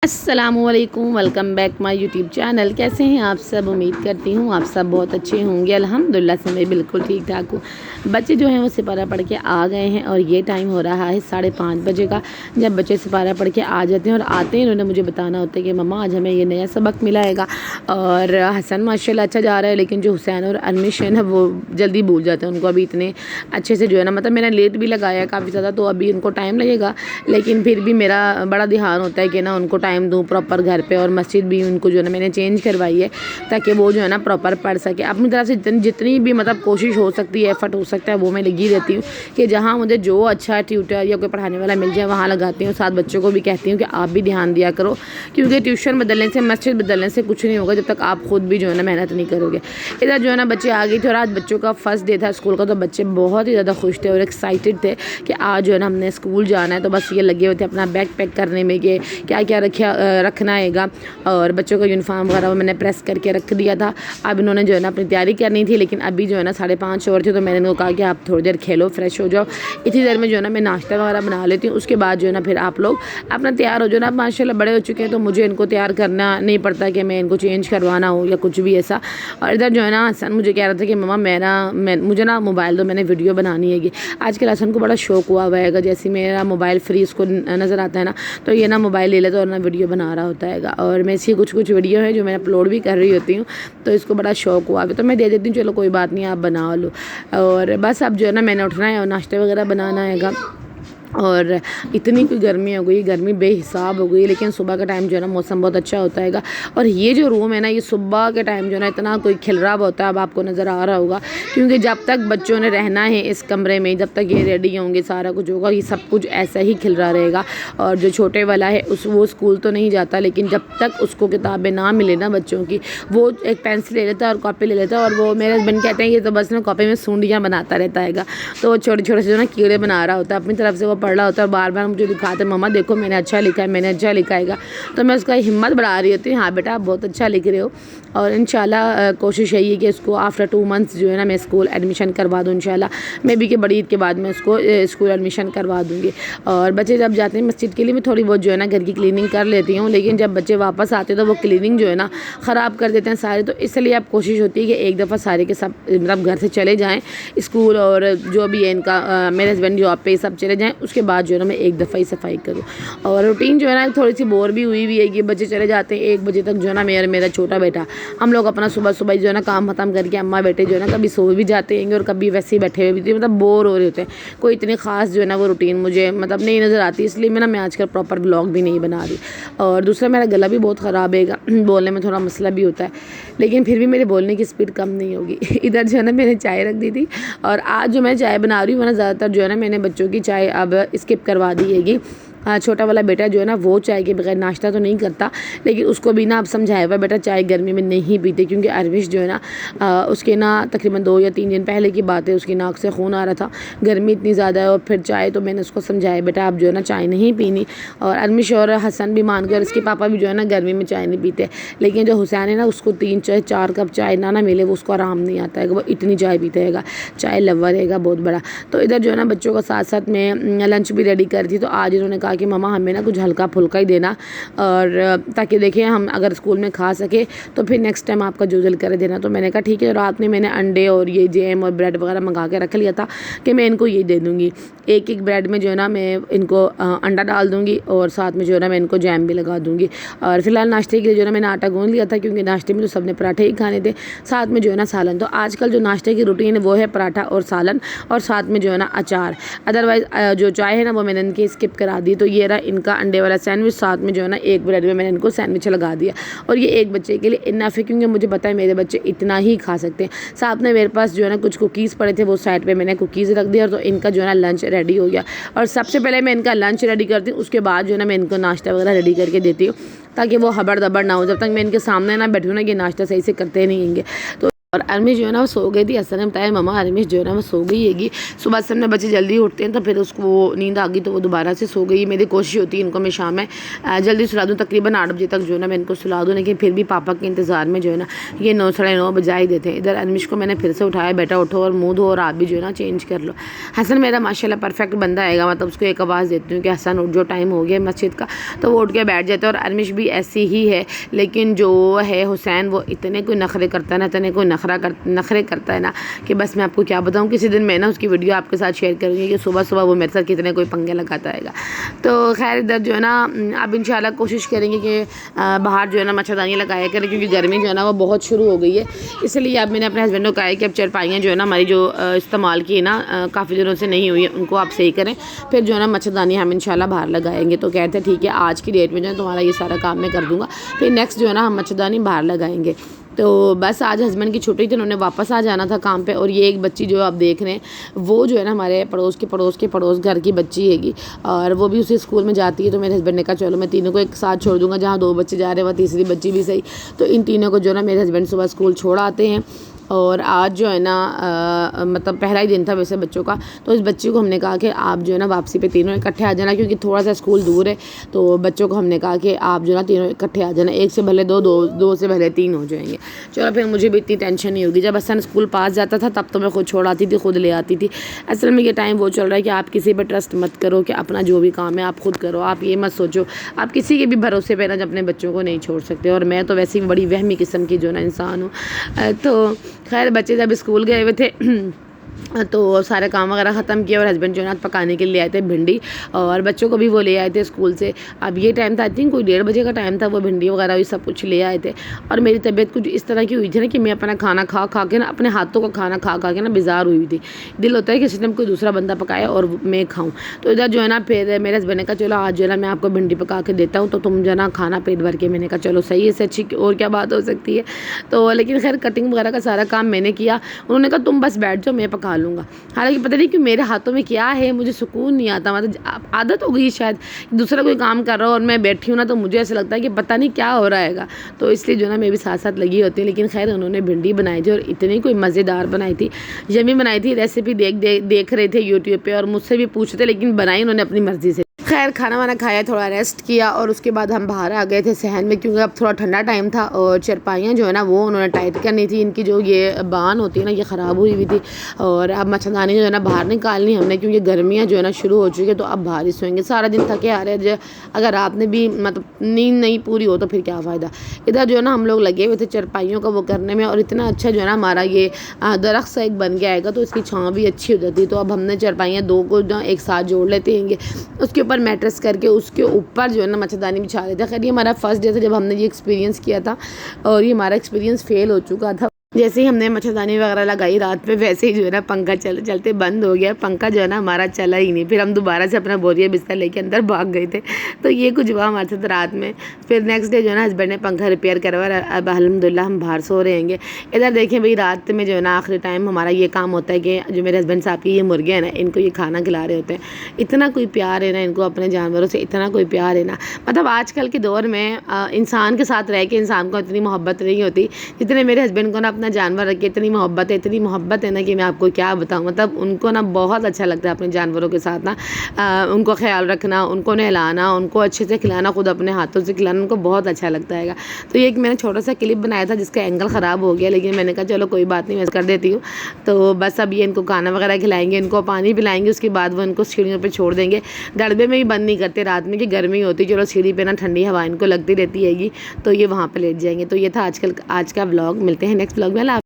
अस्सलामुअलैकुम, welcome back my YouTube channel. कैसे हैं आप सब? उम्मीद करती हूँ आप सब बहुत अच्छे होंगे। अल्हम्दुलिल्लाह से मैं बिल्कुल ठीक ठाक हूँ। बच्चे जो हैं वो सिपारा पढ़ के आ गए हैं और ये टाइम हो रहा है 5:30 बजे का। जब बच्चे सिपारा पढ़ के आ जाते हैं और आते हैं उन्होंने मुझे बताना होता है कि मम्मा आज हमें ये नया सबक मिला हैगा। और हसन माशाल्लाह अच्छा जा रहा है, लेकिन जो हुसैन और अनमिश है ना वो जल्दी भूल जाते हैं। उनको अभी इतने अच्छे से जो है ना, मतलब मैंने लेट भी लगाया है काफ़ी ज़्यादा, तो अभी उनको टाइम लगेगा। लेकिन फिर भी मेरा बड़ा ध्यान होता है कि ना उनको टाइम दूँ प्रॉपर घर पे। और मस्जिद भी उनको जो है ना मैंने चेंज करवाई है ताकि वो जो है ना प्रॉपर पढ़ सके। अपनी तरफ से जितनी भी मतलब कोशिश हो सकती है, एफर्ट हो सकता है, वो मैं लगी रहती हूँ कि जहाँ मुझे जो अच्छा ट्यूटर या कोई पढ़ाने वाला मिल जाए वहाँ लगाती हूँ। साथ बच्चों को भी कहती हूँ कि आप भी ध्यान दिया करो, क्योंकि ट्यूशन बदलने से, मस्जिद बदलने से कुछ नहीं होगा जब तक आप खुद भी जो है ना मेहनत नहीं करोगे। इधर जो है ना बच्चे आ गए थे और आज बच्चों का फर्स्ट डे था स्कूल का, तो बच्चे बहुत ही ज़्यादा खुश थे और एक्साइटेड थे कि आज जो है ना हमने स्कूल जाना है। तो बस ये लगे हुए थे अपना बैग पैक करने में कि क्या क्या रखना हैगा। और बच्चों का यूनिफॉर्म वगैरह मैंने प्रेस करके रख दिया था। अब इन्होंने जो है ना अपनी तैयारी करनी थी, लेकिन अभी जो है ना 5:30 और थे, तो मैंने इनको कहा कि आप थोड़ी देर खेलो, फ्रेश हो जाओ। इतनी देर में जो है ना मैं नाश्ता वगैरह बना लेती हूँ, उसके बाद जो है ना फिर आप लोग अपना तैयार हो जाओ ना। आप माशाल्लाह बड़े हो चुके हैं तो मुझे इनको तैयार करना नहीं पड़ता कि मैं इनको चेंज करवाना हो या कुछ भी ऐसा। और इधर जो है ना हसन मुझे कह रहा था कि मम्मा मुझे ना मोबाइल दो, मैंने वीडियो बनानी है। आजकल हसन को बड़ा शौक हुआ है, जैसे मेरा मोबाइल फ्री उसको नज़र आता है ना, तो ये ना मोबाइल ले लेता और ना वीडियो बना रहा होता है। और मैं इसकी कुछ वीडियो है जो मैं अपलोड भी कर रही होती हूँ, तो इसको बड़ा शौक हुआ है, तो मैं दे देती हूँ, चलो कोई बात नहीं आप बना लो। और बस अब जो है ना मैंने उठना है और नाश्ता वगैरह बनाना हैगा। और इतनी कोई गर्मी हो गई, गर्मी बेहिसाब हो गई, लेकिन सुबह का टाइम जो है ना मौसम बहुत अच्छा होता है। और ये जो रूम है ना, ये सुबह के टाइम जो है ना इतना कोई खिलरा होता है, अब आपको नज़र आ रहा होगा, क्योंकि जब तक बच्चों ने रहना है इस कमरे में, जब तक ये रेडी होंगे सारा कुछ होगा, ये सब कुछ ऐसा ही खिलरा रहेगा। और जो छोटे वाला है वो स्कूल तो नहीं जाता, लेकिन जब तक उसको किताबें ना मिले ना बच्चों की, वो एक पेंसिल ले लेता है और कॉपी ले लेता है। और वो मेरे हस्बैंड कहते हैं ये तो बस ना कॉपी में सूंडियाँ बनाता रहता है, तो छोटे छोटे से जो ना कीड़े बना रहा होता है, अपनी तरफ से वो पढ़ रहा होता है और बार बार मुझे दिखाते, मम्मा देखो मैंने अच्छा लिखा है, मैंने अच्छा लिखा है। तो मैं उसका हिम्मत बढ़ा रही होती हूँ, हाँ बेटा आप बहुत अच्छा लिख रहे हो। और इंशाल्लाह कोशिश यही है कि इसको आफ्टर 2 मंथ्स जो है ना मैं स्कूल एडमिशन करवा दूँ इंशाल्लाह। मैं भी कि बड़ी ईद के बाद मैं उसको स्कूल एडमिशन करवा दूँगी। और बच्चे जब जाते हैं मस्जिद के लिए, मैं थोड़ी बहुत जो है ना घर की क्लीनिंग कर लेती हूँ, लेकिन जब बच्चे वापस आते हैं तो वो क्लीनिंग जो है ना ख़राब कर देते हैं सारे। तो इसलिए अब कोशिश होती है कि एक दफ़ा सारे के सब मतलब घर से चले जाएँ स्कूल, और जो भी है इनका मेरे हस्बैंड जॉब पे सब चले जाएँ, उसके बाद जो है ना मैं एक दफ़ा ही सफाई करूँ। और रूटीन जो है ना थोड़ी सी बोर भी हुई है कि बच्चे चले जाते हैं 1 बजे तक, जो है ना मेरा छोटा बेटा, हम लोग अपना सुबह सुबह जो है ना काम ख़त्म करके अम्मा बेटे जो है ना कभी सो भी जाते हैं और कभी वैसे ही बैठे हुए भी थे, मतलब बोर हो रहे होते हैं। कोई इतनी ख़ास जो है ना वो रूटीन मुझे मतलब नहीं नज़र आती, इसलिए मैं आजकल प्रॉपर ब्लॉग भी नहीं बना रही। और दूसरा मेरा गला भी बहुत ख़राब है, बोलने में थोड़ा मसला भी होता है, लेकिन फिर भी मेरे बोलने की स्पीड कम नहीं होगी। इधर जो है ना मैंने चाय रख दी थी, और आज जो मैं चाय बना रही हूँ ना ज़्यादातर जो है ना मैंने बच्चों की चाय अब स्किप करवा दी हैगी। छोटा वाला बेटा जो है ना वो चाय के बगैर नाश्ता तो नहीं करता, लेकिन उसको भी ना अब समझाया हुआ बेटा चाय गर्मी में नहीं पीते, क्योंकि अरविश जो है ना उसके ना तकरीबन 2 या 3 दिन पहले की बात है, उसकी नाक से खून आ रहा था, गर्मी इतनी ज़्यादा है। और फिर चाय तो मैंने उसको समझाया बेटा आप जो है ना चाय नहीं पीनी। और अरविश और हसन भी मान कर, इसके पापा भी जो है ना गर्मी में चाय नहीं पीते, लेकिन जो हुसैन है ना उसको 3-4 कप चाय ना मिले वो उसको आराम नहीं आता है, वो इतनी चाय पीता है, चाय लवर रहेगा बहुत बड़ा। तो इधर जो है ना बच्चों का साथ साथ मैं लंच भी रेडी कर थी, तो आज इन्होंने कहा कि मम्मा हमें ना कुछ हल्का फुल्का ही देना, और ताकि देखें हम अगर स्कूल में खा सके तो फिर नेक्स्ट टाइम आपका जो दिल करे देना। तो मैंने कहा ठीक है। रात में मैंने अंडे और ये जैम और ब्रेड वगैरह मंगा के रख लिया था कि मैं इनको ये दे दूँगी। एक ब्रेड में जो है ना मैं इनको अंडा डाल दूँगी और साथ में जो है ना मैं इनको जैम भी लगा दूँगी। और फिलहाल नाश्ते के लिए जो है ना मैंने आटा गूंद लिया था, क्योंकि नाश्ते में तो सबने पराठे ही खाने थे, साथ में जो है ना सालन। तो आजकल जो नाश्ते की रूटीन है वो है पराठा और सालन, और साथ में जो है ना अचार। अदरवाइज़ जो चाय है ना वो मैंने इनकी स्किप करा दी। तो ये रहा इनका अंडे वाला सैंडविच, साथ में जो है ना एक ब्रेड में मैंने इनको सैंडविच लगा दिया। और ये एक बच्चे के लिए इनफ है, क्योंकि मुझे पता है मेरे बच्चे इतना ही खा सकते हैं। साथ में मेरे पास जो है ना कुछ कुकीज़ पड़े थे, वो साइड पे मैंने कुकीज़ रख दिया, और तो इनका जो है ना लंच रेडी हो गया। और सबसे पहले मैं इनका लंच रेडी करती हूँ, उसके बाद जो है ना मैं इनको नाश्ता वगैरह रेडी करके देती हूँ, ताकि वो हबड़ दबड़ ना हो। जब तक मैं इनके सामने ना बैठूँ ना, कि नाश्ता सही से करते नहीं होंगे। तो और अरमिश जो है ना वो सो गई थी। असल ने बताया मम्मा अरमिश जो है ना वो सो गई हैगी। सुबह असल में बच्चे जल्दी उठते हैं तो फिर उसको वो नींद आ गई तो वो दोबारा से सो गई। मेरी कोशिश होती है इनको मैं शाम में जल्दी सुला दूँ, तकरीबन 8 बजे तक जो है ना मैं इनको सुला दूँ, लेकिन फिर भी पापा के इंतज़ार में जो है ना ये 9 साढ़े 9 बजा ही देते हैं। इधर अरमिश को मैंने फिर से उठाया, बेटा उठो और मुँह धो और आप भी जो है ना चेंज कर लो। हसन मेरा माशाल्लाह परफेक्ट बंदा आएगा, मतलब उसको एक आवाज़ देती हूँ कि हसन उठ, जो टाइम हो गया मस्जिद का तो वो उठ के बैठ जाता है। और अरमिश भी ऐसी ही है, लेकिन जो है हुसैन वो इतने कोई नखरे करता है ना, इतने कोई नखरे करता है ना कि बस मैं आपको क्या बताऊँ। किसी दिन मैं ना उसकी वीडियो आपके साथ शेयर करूँगी कि सुबह सुबह वो मेरे साथ कितने कोई पंगे लगाता है। तो खैर इधर जो है ना अब इंशाल्लाह कोशिश करेंगे कि बाहर जो है ना मच्छरदानी लगाया करें, क्योंकि गर्मी जो है ना वो बहुत शुरू हो गई है। इसलिए अब मैंने अपने हस्बैंड को कहा है कि अब चारपाइयाँ जो है ना हमारी जो इस्तेमाल की है ना काफ़ी दिनों से नहीं हुई है, उनको आप सही करें, फिर जो है ना मच्छरदानी हम इंशाल्लाह बाहर लगाएंगे। तो कहते हैं ठीक है आज की डेट में जो है तुम्हारा ये सारा काम मैं कर दूँगा, फिर नेक्स्ट जो है ना हम मच्छरदानी बाहर लगाएंगे। तो बस आज हस्बैंड की छुट्टी थी, उन्होंने वापस आ जाना था काम पे। और ये एक बच्ची जो आप देख रहे हैं वो जो है ना हमारे पड़ोस घर की बच्ची हैगी, और वो भी उसी स्कूल में जाती है। तो मेरे हस्बैंड ने कहा चलो मैं तीनों को एक साथ छोड़ दूँगा, जहाँ 2 बच्चे जा रहे हैं वहाँ तीसरी बच्ची भी सही। तो इन तीनों को जो है ना मेरे हस्बैंड सुबह स्कूल छोड़ आते हैं। और आज जो है ना मतलब पहला ही दिन था वैसे बच्चों का, तो इस बच्ची को हमने कहा कि आप जो है ना वापसी पे तीनों इकट्ठे आ जाना, क्योंकि थोड़ा सा स्कूल दूर है। तो बच्चों को हमने कहा कि आप जो है ना तीनों इकट्ठे आ जाना, एक से भले दो से भले 3 हो जाएंगे। चलो फिर मुझे भी इतनी टेंशन नहीं होगी। जब हसन स्कूल पास जाता था तब तो मैं खुद छोड़ आती थी, खुद ले आती थी। असल में ये टाइम वो चल रहा है कि आप किसी पर ट्रस्ट मत करो, कि अपना जो भी काम है आप खुद करो। आप ये मत सोचो आप किसी के भी भरोसे पर ना अपने बच्चों को नहीं छोड़ सकते। और मैं तो वैसे ही बड़ी वहमी किस्म की जो ना इंसान हूँ। तो खैर बच्चे जब स्कूल गए हुए थे तो सारे काम वगैरह ख़त्म किया और हस्बैंड जो है ना पकाने के लिए आए थे भिंडी, और बच्चों को भी वो ले आए थे स्कूल से। अब ये टाइम था आई थिंक कोई 1:30 बजे का टाइम था, वो भिंडी वगैरह ये सब कुछ ले आए थे। और मेरी तबीयत कुछ इस तरह की हुई थी ना कि मैं अपना खाना खा के ना अपने हाथों का खाना खा के ना बेजार हुई थी। दिल होता है कि सिस्टम कोई दूसरा बंदा पकाए और मैं खाऊँ। तो इधर जो है ना फिर मेरे हस्बैंड ने कहा चलो आज जो है ना मैं आपको भिंडी पका के देता हूँ, तो तुम जो है ना खाना पेट भर के। मैंने कहा चलो सही है, इससे अच्छी और क्या बात हो सकती है। तो लेकिन खैर कटिंग वगैरह का सारा काम मैंने किया। उन्होंने कहा तुम बस बैठ जाओ मैं पका लूँगा। हालांकि पता नहीं कि मेरे हाथों में क्या है, मुझे सुकून नहीं आता। मतलब आदत हो गई शायद, दूसरा कोई काम कर रहा हो और मैं बैठी हूँ ना तो मुझे ऐसा लगता है कि पता नहीं क्या हो रहा है। तो इसलिए जो ना मैं भी साथ साथ लगी होती हूँ। लेकिन खैर उन्होंने भिंडी बनाई थी और इतनी कोई मज़ेदार बनाई थी, यमी बनाई थी। रेसिपी देख रहे थे यूट्यूब पे और मुझसे भी पूछते, लेकिन बनाई उन्होंने अपनी मर्ज़ी से। खैर खाना वाना खाया, थोड़ा रेस्ट किया और उसके बाद हम बाहर आ गए थे सहन में, क्योंकि अब थोड़ा ठंडा टाइम था। और चारपाइयाँ जो है ना वो उन्होंने टाइट करनी थी, इनकी जो ये बान होती है ना ये ख़राब हुई थी। और अब मच्छरदानी जो है ना बाहर निकालनी हमने, क्योंकि गर्मियाँ जो है ना शुरू हो चुकी है। तो अब बाहर ही सोएंगे, सारा दिन थके आ रहे हैं। अगर रात में भी मतलब नींद नहीं पूरी हो तो फिर क्या फ़ायदा। इधर जो है ना हम लोग लगे हुए थे चारपाइयों का वो करने में, और इतना अच्छा जो है ना हमारा ये दरख्त सा एक बन गया आएगा तो इसकी छाँव भी अच्छी हो जाती है। तो अब हमने चारपाइयाँ 2 को ना एक साथ जोड़ लेते हैं, उसके ऊपर मैट्रेस करके उसके ऊपर जो है ना मच्छरदानी बिछा देते हैं। खैर ये हमारा फर्स्ट डे था जब हमने ये एक्सपीरियंस किया था, और ये हमारा एक्सपीरियंस फेल हो चुका था। जैसे ही हमने मच्छरदानी वगैरह लगाई रात पे, वैसे ही जो है ना पंखा चलते बंद हो गया। पंखा जो है ना हमारा चला ही नहीं। फिर हम दोबारा से अपना बोरिया बिस्तर लेके अंदर भाग गए थे। तो ये कुछ हुआ हमारे साथ रात में। फिर नेक्स्ट डे जो है ना हस्बैंड ने पंखा रिपेयर करवाया। अब अल्हम्दुलिल्लाह हम बाहर सो रहेंगे। इधर देखें भाई रात में जो है ना आखिरी टाइम हमारा ये काम होता है कि जो मेरे हस्बैंड साहब की ये मुर्गे हैं ना, इनको ये खाना खिला रहे होते हैं। इतना कोई प्यार है ना इनको अपने जानवरों से, इतना कोई प्यार है ना। मतलब आजकल के दौर में इंसान के साथ रह के इंसान को इतनी मोहब्बत नहीं होती जितने मेरे हस्बैंड को ना अपना जानवर रख के इतनी मोहब्बत है ना कि मैं आपको क्या बताऊँ। मतलब उनको ना बहुत अच्छा लगता है अपने जानवरों के साथ ना उनको ख्याल रखना, उनको नहलाना, उनको अच्छे से खिलाना, खुद अपने हाथों से खिलाना, उनको बहुत अच्छा लगता है। तो ये एक मैंने छोटा सा क्लिप बनाया था जिसका एंगल ख़राब हो गया, लेकिन मैंने कहा चलो कोई बात नहीं मैं कर देती हूँ। तो बस अब ये इनको खाना वगैरह खिलाएंगे, इनको पानी पिलाएंगे, उसके बाद वो इनको सीढ़ियों पर छोड़ देंगे। दड़बे में भी बंद नहीं करते रात में कि गर्मी होती, चलो सीढ़ी पर ना ठंडी हवा इनको लगती रहती हैगी, तो ये वहाँ पर लेट जाएंगे। तो ये था आज का व्लॉग। मिलते हैं नेक्स्ट व्लॉग में।